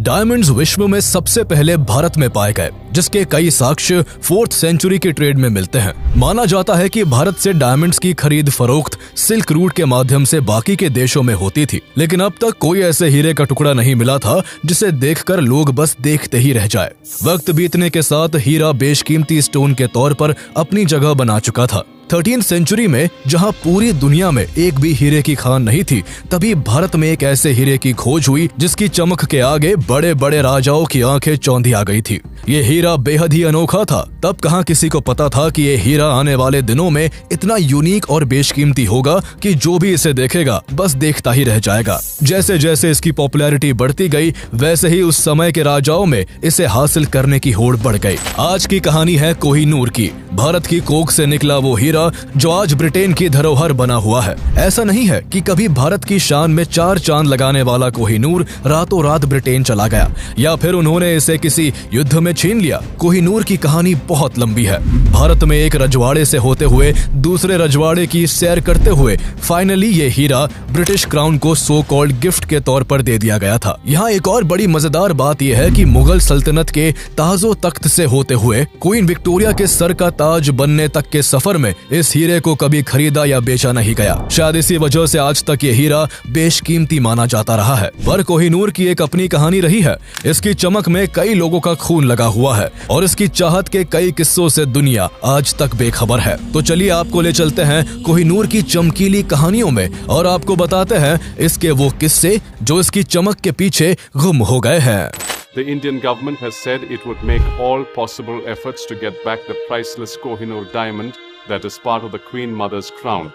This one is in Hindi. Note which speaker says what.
Speaker 1: डायमंड्स विश्व में सबसे पहले भारत में पाए गए, जिसके कई साक्ष्य 4th सेंचुरी की ट्रेड में मिलते हैं। माना जाता है कि भारत से डायमंड्स की खरीद फरोख्त सिल्क रूट के माध्यम से बाकी के देशों में होती थी, लेकिन अब तक कोई ऐसे हीरे का टुकड़ा नहीं मिला था जिसे देखकर लोग बस देखते ही रह जाए। वक्त बीतने के साथ हीरा बेशकीमती स्टोन के तौर पर अपनी जगह बना चुका था। 13th सेंचुरी में जहां पूरी दुनिया में एक भी हीरे की खान नहीं थी, तभी भारत में एक ऐसे हीरे की खोज हुई जिसकी चमक के आगे बड़े बड़े राजाओं की आंखें चौंधी आ गई थी। ये हीरा बेहद ही अनोखा था। तब कहां किसी को पता था कि ये हीरा आने वाले दिनों में इतना यूनिक और बेशकीमती होगा कि जो भी इसे देखेगा बस देखता ही रह जाएगा। जैसे जैसे इसकी पॉपुलैरिटी बढ़ती गई, वैसे ही उस समय के राजाओं में इसे हासिल करने की होड़ बढ़ गई। आज की कहानी है कोहिनूर की। भारत की कोख से निकला वो हीरा जो आज ब्रिटेन की धरोहर बना हुआ है। ऐसा नहीं है कि कभी भारत की शान में 4 चांद लगाने वाला कोहिनूर रातों रात ब्रिटेन चला गया या फिर उन्होंने इसे किसी युद्ध में छीन लिया। कोहिनूर की कहानी बहुत लंबी है। भारत में एक रजवाड़े से होते हुए दूसरे रजवाड़े की सैर करते हुए फाइनली ये हीरा ब्रिटिश क्राउन को सो कॉल्ड गिफ्ट के तौर पर दे दिया गया था। यहाँ एक और बड़ी मजेदार बात यह है कि मुगल सल्तनत के ताजो तख्त से होते हुए क्वीन विक्टोरिया के सर का ताज बनने तक के सफर में इस हीरे को कभी खरीदा या बेचा नहीं गया। शायद इसी वजह से आज तक ये हीरा बेशकीमती माना जाता रहा है। पर कोहिनूर की एक अपनी कहानी रही है। इसकी चमक में कई लोगों का खून लगा हुआ है और इसकी चाहत के कई किस्सों से दुनिया आज तक बेखबर है। तो चलिए आपको ले चलते हैं कोहिनूर की चमकीली कहानियों में और आपको बताते हैं इसके वो किस्से जो इसकी चमक के पीछे गुम हो गए हैं।
Speaker 2: The Indian government has said it would make all possible efforts to get back the priceless Kohinoor diamond that is part of the Queen Mother's crown.